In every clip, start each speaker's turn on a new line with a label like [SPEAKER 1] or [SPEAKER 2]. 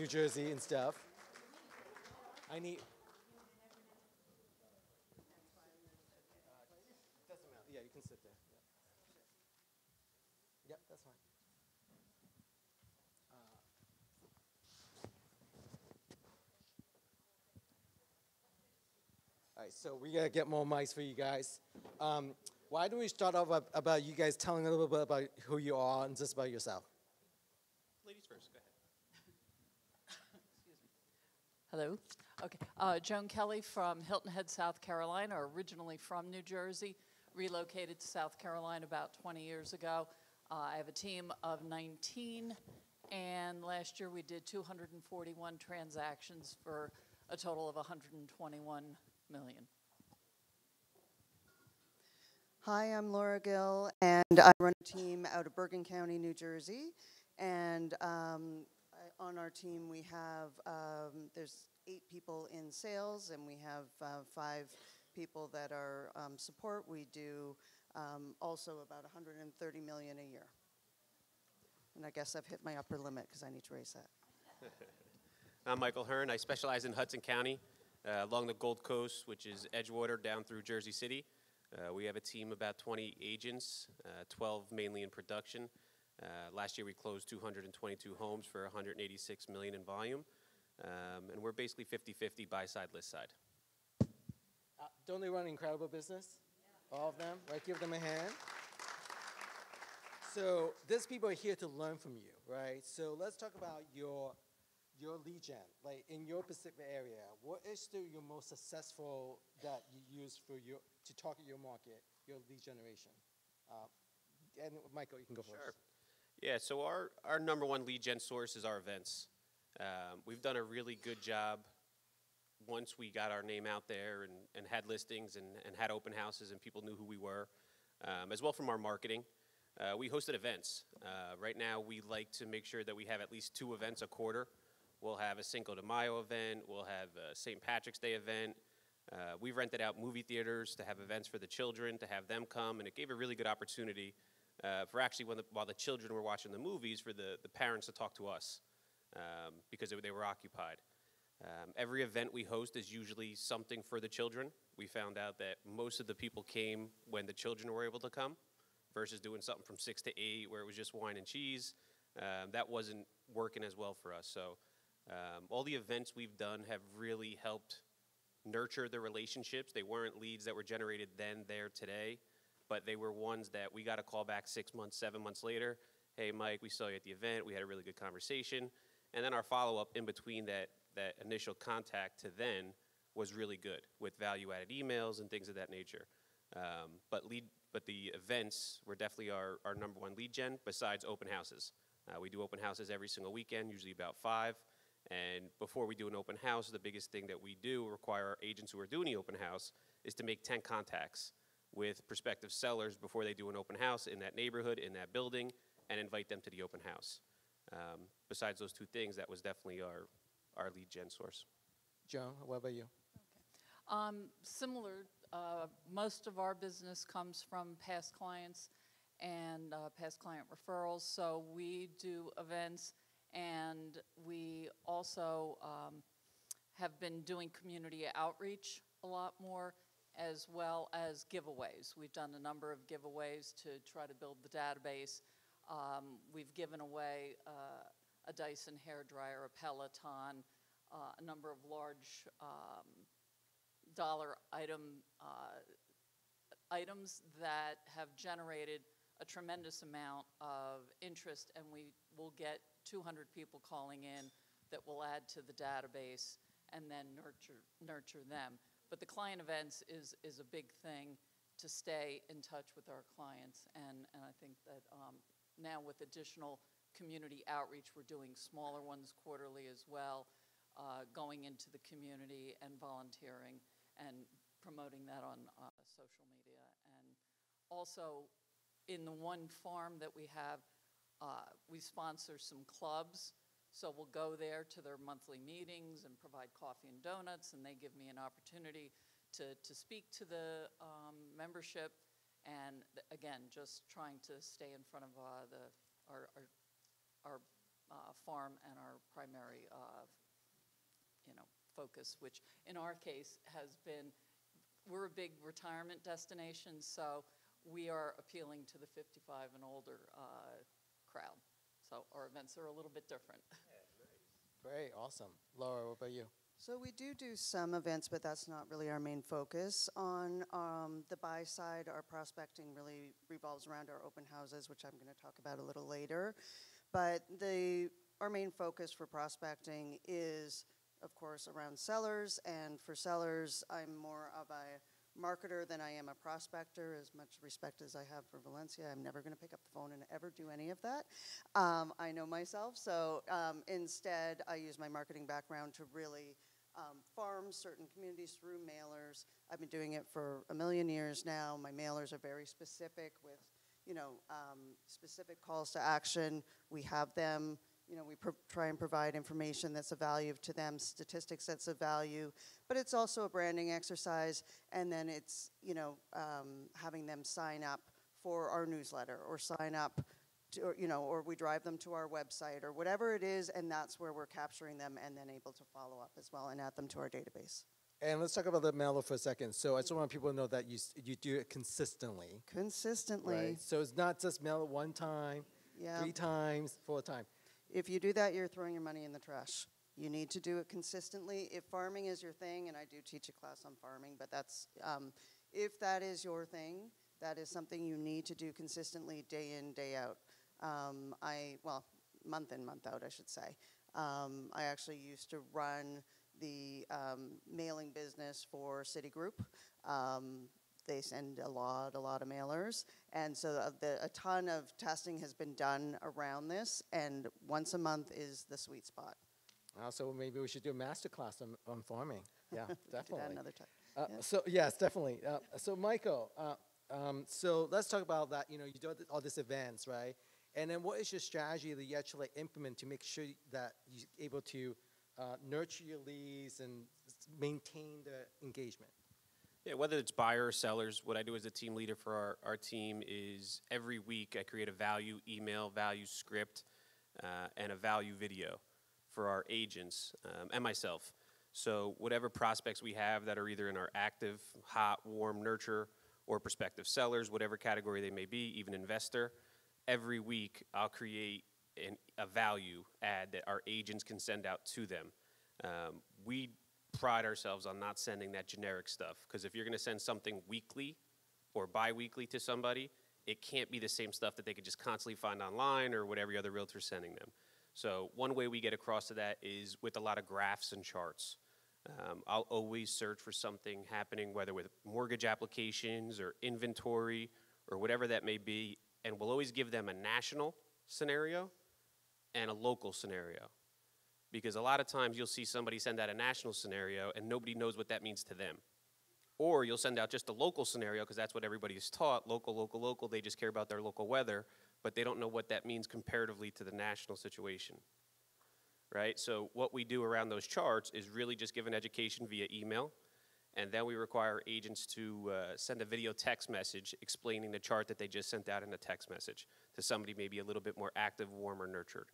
[SPEAKER 1] New Jersey and stuff. I need. Doesn't matter. Yeah, you can sit there. Yeah, that's fine. All right, so we gotta get more mics for you guys. Why don't we start off about you guys telling a little bit about who you are and just about yourself?
[SPEAKER 2] Ladies first, go ahead.
[SPEAKER 3] Hello. Okay. Joan Kelly from Hilton Head, South Carolina, originally from New Jersey, relocated to South Carolina about 20 years ago. I have a team of 19, and last year we did 241 transactions for a total of 121 million.
[SPEAKER 4] Hi, I'm Laura Gill, and I run a team out of Bergen County, New Jersey. And on our team, we have, there's 8 people in sales, and we have 5 people that are support. We do also about 130 million a year. And I guess I've hit my upper limit because I need to raise that.
[SPEAKER 2] I'm Michael Hern. I specialize in Hudson County, along the Gold Coast, which is Edgewater down through Jersey City. We have a team of about 20 agents, 12 mainly in production. Last year we closed 222 homes for 186 million in volume. And we're basically 50-50 buy side, list side.
[SPEAKER 1] Don't they run an incredible business? Yeah. All of them, right? Give them a hand. So these people are here to learn from you, right? So let's talk about your lead gen, like in your Pacific area. What is still your most successful that you use to target your market, your lead generation? And Michael, you can go first.
[SPEAKER 2] Sure. Yeah, so our number one lead gen source is our events. We've done a really good job once we got our name out there and had listings and had open houses and people knew who we were, as well from our marketing. We hosted events. Right now we like to make sure that we have at least 2 events a quarter. We'll have a Cinco de Mayo event. We'll have a St. Patrick's Day event. We've rented out movie theaters to have events for the children, to have them come, and it gave a really good opportunity for actually while the children were watching the movies, for the parents to talk to us because they were occupied. Every event we host is usually something for the children. We found out that most of the people came when the children were able to come versus doing something from 6 to 8 where it was just wine and cheese. That wasn't working as well for us. So all the events we've done have really helped nurture the relationships. They weren't leads that were generated then, there, today, but they were ones that we got a call back 6 months, 7 months later. Hey, Mike, we saw you at the event. We had a really good conversation. And then our follow-up in between that initial contact to then was really good with value-added emails and things of that nature. But the events were definitely our number one lead gen besides open houses. We do open houses every single weekend, usually about 5. And before we do an open house, the biggest thing that we do require our agents who are doing the open house is to make 10 contacts with prospective sellers before they do an open house in that neighborhood, in that building, and invite them to the open house. Besides those 2 things, that was definitely our lead gen source.
[SPEAKER 1] Joan, what about you?
[SPEAKER 3] Okay. Similar, most of our business comes from past clients and past client referrals. So we do events, and we also have been doing community outreach a lot more, as well as giveaways. We've done a number of giveaways to try to build the database. We've given away a Dyson hairdryer, a Peloton, a number of large dollar items that have generated a tremendous amount of interest, and we will get 200 people calling in that will add to the database and then nurture them. But the client events is a big thing to stay in touch with our clients, and I think that now with additional community outreach, we're doing smaller ones quarterly as well, going into the community and volunteering and promoting that on social media. And also in the one farm that we have, we sponsor some clubs. So we'll go there to their monthly meetings and provide coffee and donuts, and they give me an opportunity to speak to the membership, and again, just trying to stay in front of our farm and our primary focus, which in our case has been, we're a big retirement destination, so we are appealing to the 55 and older crowd. So our events are a little bit different.
[SPEAKER 1] Great, awesome. Laura, what about you?
[SPEAKER 4] So we do some events, but that's not really our main focus. On the buy side, our prospecting really revolves around our open houses, which I'm going to talk about a little later. But our main focus for prospecting is, of course, around sellers. And for sellers, I'm more of a marketer than I am a prospector. As much respect as I have for Valencia, I'm never going to pick up the phone and ever do any of that. I know myself. So instead, I use my marketing background to really farm certain communities through mailers. I've been doing it for a million years now. My mailers are very specific with, specific calls to action. We have them, we try and provide information that's of value to them, statistics that's of value, but it's also a branding exercise, and then it's, having them sign up for our newsletter or sign up to, or we drive them to our website or whatever it is, and that's where we're capturing them and then able to follow up as well and add them to our database.
[SPEAKER 1] And let's talk about the mailer for a second. So I just want people to know that you do it consistently.
[SPEAKER 4] Consistently.
[SPEAKER 1] Right? So it's not just mail it one time,
[SPEAKER 4] Yeah.
[SPEAKER 1] 3 times, 4 times.
[SPEAKER 4] If you do that, you're throwing your money in the trash. You need to do it consistently. If farming is your thing, and I do teach a class on farming, but that's, if that is your thing, that is something you need to do consistently, day in, day out. Month in, month out, I should say. I actually used to run the mailing business for Citigroup. They send a lot of mailers. And so a ton of testing has been done around this, and once a month is the sweet spot.
[SPEAKER 1] So maybe we should do a master class on farming. Yeah,
[SPEAKER 4] Do
[SPEAKER 1] definitely.
[SPEAKER 4] that another time. Yeah.
[SPEAKER 1] So yes, definitely. So Michael, so let's talk about that. You do all these events, right? And then what is your strategy that you actually implement to make sure that you're able to nurture your leads and maintain the engagement?
[SPEAKER 2] Yeah, whether it's buyer or sellers, what I do as a team leader for our team is every week I create a value email, value script, and a value video for our agents and myself. So whatever prospects we have that are either in our active, hot, warm, nurture, or prospective sellers, whatever category they may be, even investor, every week I'll create a value ad that our agents can send out to them. We pride ourselves on not sending that generic stuff, because if you're going to send something weekly or bi-weekly to somebody, it can't be the same stuff that they could just constantly find online or what every other realtor's sending them. So one way we get across to that is with a lot of graphs and charts. I'll always search for something happening, whether with mortgage applications or inventory or whatever that may be, and we'll always give them a national scenario and a local scenario. Because a lot of times you'll see somebody send out a national scenario and nobody knows what that means to them. Or you'll send out just a local scenario because that's what everybody is taught, local, local, local. They just care about their local weather, but they don't know what that means comparatively to the national situation, right? So what we do around those charts is really just give an education via email, and then we require agents to send a video text message explaining the chart that they just sent out in a text message to somebody maybe a little bit more active, warm, or nurtured.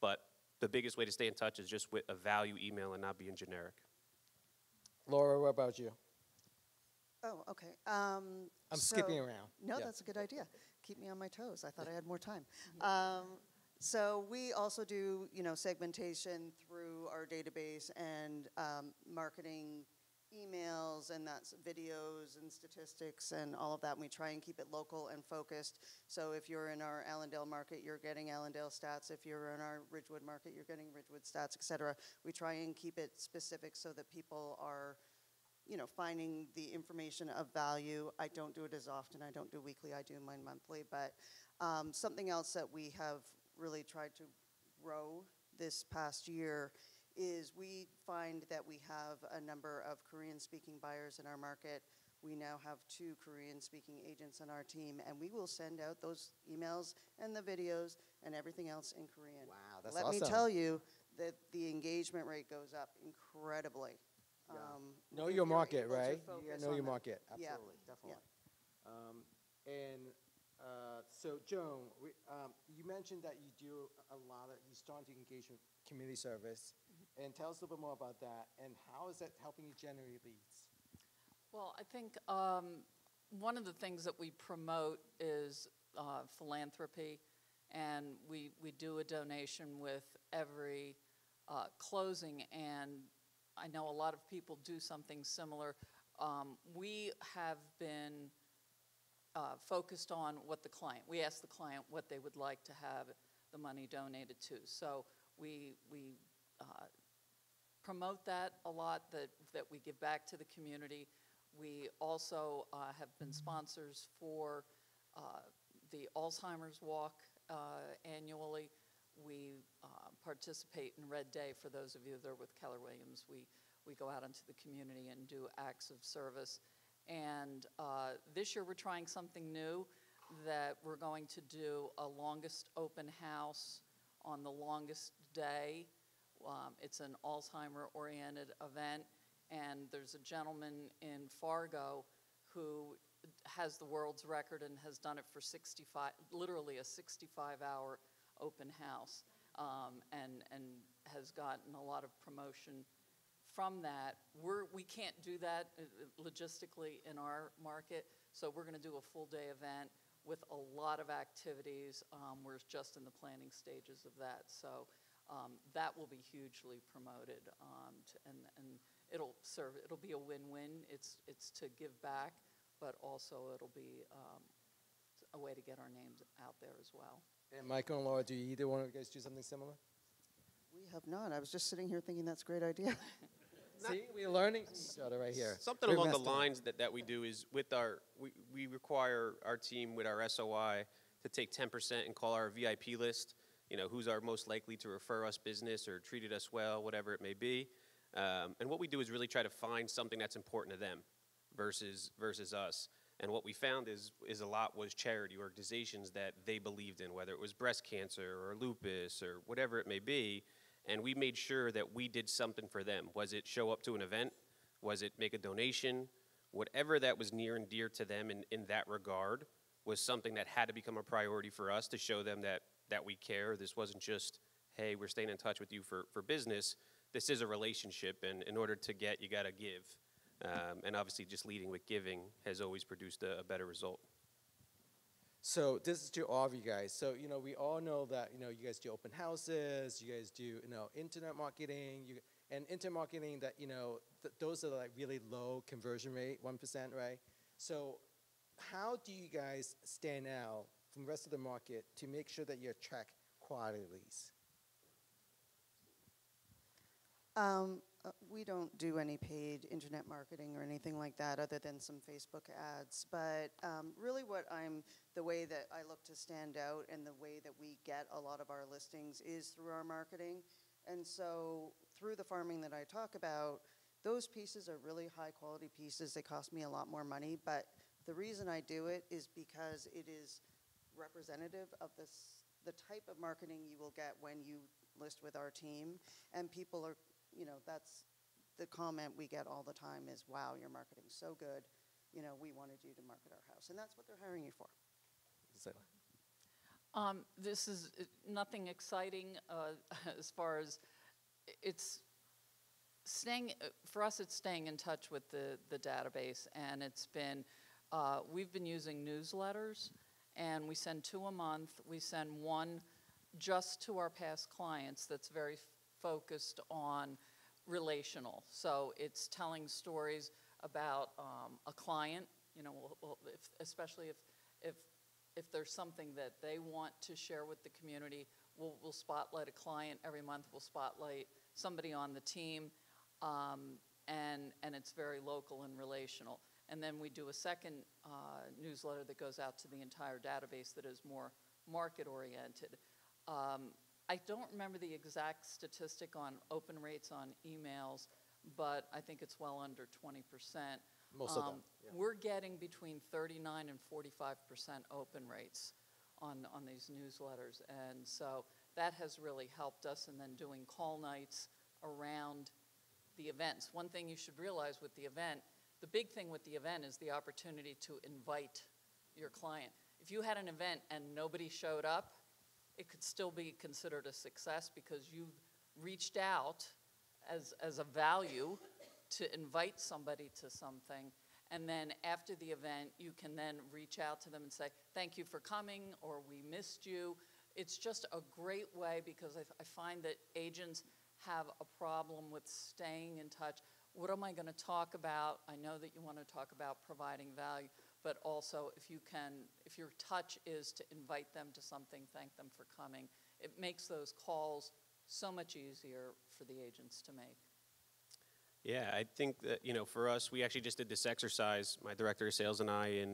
[SPEAKER 2] But the biggest way to stay in touch is just with a value email and not being generic.
[SPEAKER 1] Laura, what about you?
[SPEAKER 4] Oh, okay.
[SPEAKER 1] I'm skipping around.
[SPEAKER 4] No,
[SPEAKER 1] Yeah.
[SPEAKER 4] that's a good idea. Keep me on my toes. I thought I had more time. So we also do, segmentation through our database and marketing emails, and that's videos and statistics and all of that. And we try and keep it local and focused. So if you're in our Allendale market, you're getting Allendale stats. If you're in our Ridgewood market, you're getting Ridgewood stats, et cetera. We try and keep it specific so that people are, finding the information of value. I don't do it as often. I don't do weekly. I do mine monthly. But something else that we have really tried to grow this past year is we find that we have a number of Korean-speaking buyers in our market. We now have 2 Korean-speaking agents on our team, and we will send out those emails and the videos and everything else in Korean.
[SPEAKER 1] Wow, that's
[SPEAKER 4] Let
[SPEAKER 1] awesome.
[SPEAKER 4] me tell you that the engagement rate goes up incredibly.
[SPEAKER 1] Yeah.
[SPEAKER 4] If
[SPEAKER 1] Know your
[SPEAKER 4] you're
[SPEAKER 1] market,
[SPEAKER 4] able to
[SPEAKER 1] right?
[SPEAKER 4] focus
[SPEAKER 1] Know
[SPEAKER 4] on
[SPEAKER 1] your
[SPEAKER 4] that.
[SPEAKER 1] market.
[SPEAKER 4] Yeah.
[SPEAKER 1] Absolutely, definitely. So Joan, you mentioned that you do you started to engage with community service, And tell us a little bit more about that, and how is that helping you generate leads?
[SPEAKER 3] Well, I think one of the things that we promote is philanthropy, and we do a donation with every closing, and I know a lot of people do something similar. We have been focused on what the client, we ask the client what they would like to have the money donated to. So we promote that a lot, that we give back to the community. We also have been sponsors for the Alzheimer's Walk annually. We participate in Red Day. For those of you that are with Keller Williams, we go out into the community and do acts of service. And this year we're trying something new, that we're going to do a longest open house on the longest day. It's an Alzheimer-oriented event, and there's a gentleman in Fargo who has the world's record and has done it for 65, literally a 65-hour open house, and has gotten a lot of promotion from that. We can't do that logistically in our market, so we're going to do a full-day event with a lot of activities. We're just in the planning stages of that, so that will be hugely promoted, and it'll be a win-win. It's to give back, but also it'll be a way to get our names out there as well.
[SPEAKER 1] And Michael and Laura, do either one of you guys do something similar?
[SPEAKER 4] We have not. I was just sitting here thinking that's a great idea.
[SPEAKER 1] See, we're learning each other right here.
[SPEAKER 2] Something
[SPEAKER 1] We're
[SPEAKER 2] along the
[SPEAKER 1] messed up.
[SPEAKER 2] lines that we do is with we require our team with our SOI to take 10% and call our VIP list, who's our most likely to refer us business or treated us well, whatever it may be. And what we do is really try to find something that's important to them versus us. And what we found is a lot was charity organizations that they believed in, whether it was breast cancer or lupus or whatever it may be. And we made sure that we did something for them. Was it show up to an event? Was it make a donation? Whatever that was near and dear to them in that regard was something that had to become a priority for us to show them that we care. This wasn't just, hey, we're staying in touch with you for business. This is a relationship, and in order to get, you got to give. And obviously just leading with giving has always produced a better result.
[SPEAKER 1] So this is to all of you guys. So, we all know that, you guys do open houses, you guys do, internet marketing, and internet marketing that, those are like really low conversion rate, 1%, right? So how do you guys stand out from the rest of the market to make sure that you attract quality leads?
[SPEAKER 4] We don't do any paid internet marketing or anything like that other than some Facebook ads. But really the way that I look to stand out and the way that we get a lot of our listings is through our marketing. And so through the farming that I talk about, those pieces are really high quality pieces. They cost me a lot more money. But the reason I do it is because it is representative of the type of marketing you will get when you list with our team. And people are, that's the comment we get all the time is, wow, your marketing's so good. We wanted you to market our house. And that's what they're hiring you for.
[SPEAKER 3] This is nothing exciting as far as it's staying, for us it's staying in touch with the database, and it's been, we've been using newsletters, and we send 2 a month. We send one just to our past clients that's very focused on relational. So it's telling stories about a client, especially if there's something that they want to share with the community, we'll spotlight a client every month. We'll spotlight somebody on the team, and it's very local and relational. And then we do a second newsletter that goes out to the entire database that is more market-oriented. I don't remember the exact statistic on open rates on emails, but I think it's well under 20%.
[SPEAKER 1] Most of them. Yeah.
[SPEAKER 3] We're getting between 39 and 45% open rates on these newsletters, and so that has really helped us. And then doing call nights around the events. One thing you should realize with the event, the big thing with the event is the opportunity to invite your client. If you had an event and nobody showed up, it could still be considered a success because you've reached out as a value to invite somebody to something. And then after the event, you can then reach out to them and say, thank you for coming, or we missed you. It's just a great way, because I find that agents have a problem with staying in touch. What am I going to talk about? I know that you want to talk about providing value, but also if your touch is to invite them to something, thank them for coming, it makes those calls so much easier for the agents to make.
[SPEAKER 2] Yeah, I think that, for us, we actually just did this exercise, my director of sales and I,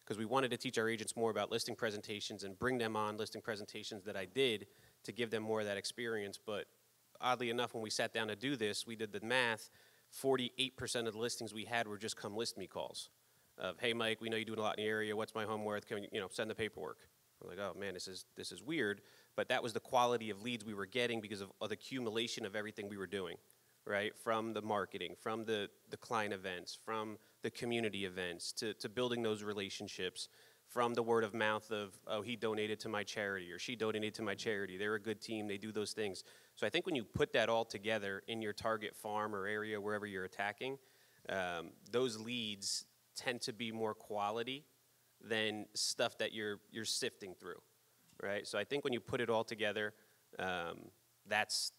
[SPEAKER 2] because we wanted to teach our agents more about listing presentations and bring them on listing presentations that I did to give them more of that experience. But oddly enough, when we sat down to do this, we did the math, 48% of the listings we had were just come list me calls of, hey, Mike, we know you're doing a lot in the area. What's my home worth? Can you, send the paperwork? I'm like, oh, man, this is weird. But that was the quality of leads we were getting because of the accumulation of everything we were doing. Right, from the marketing, from the client events, from the community events, to building those relationships, from the word of mouth of, oh, he donated to my charity, or she donated to my charity. They're a good team. They do those things. So I think when you put that all together in your target farm or area, wherever you're attacking, those leads tend to be more quality than stuff that you're sifting through, right? So I think when you put it all together, that's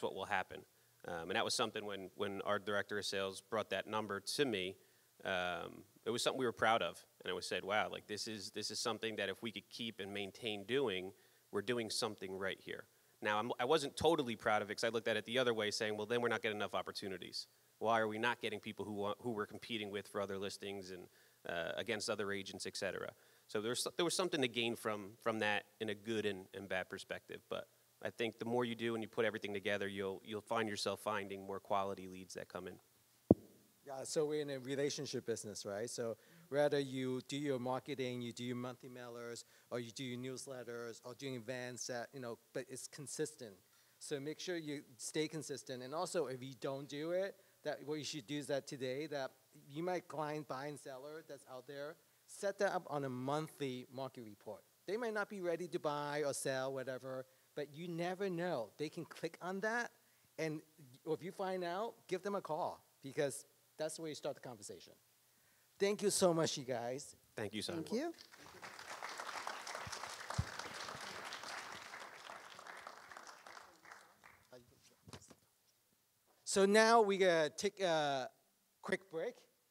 [SPEAKER 2] what will happen. And that was something when our director of sales brought that number to me, it was something we were proud of. And I said, wow, like this is something that if we could keep and maintain doing, we're doing something right here. Now, I wasn't totally proud of it because I looked at it the other way saying, well, then we're not getting enough opportunities. Why are we not getting people who we're competing with for other listings and against other agents, et cetera? So there was something to gain from that in a good and bad perspective. But I think the more you do and you put everything together, you'll find yourself finding more quality leads that come in.
[SPEAKER 1] Yeah, so we're in a relationship business, right? So whether you do your marketing, you do your monthly mailers, or you do your newsletters, or doing events that, but it's consistent. So make sure you stay consistent. And also, if you don't do it, that what you should do is that today, that you might client buying seller that's out there, set that up on a monthly market report. They might not be ready to buy or sell, whatever, but you never know. They can click on that, and if you find out, give them a call, because that's where you start the conversation. Thank you so much, you guys.
[SPEAKER 2] Thank you, Simon.
[SPEAKER 4] Thank you.
[SPEAKER 1] So now we're going to take a quick break.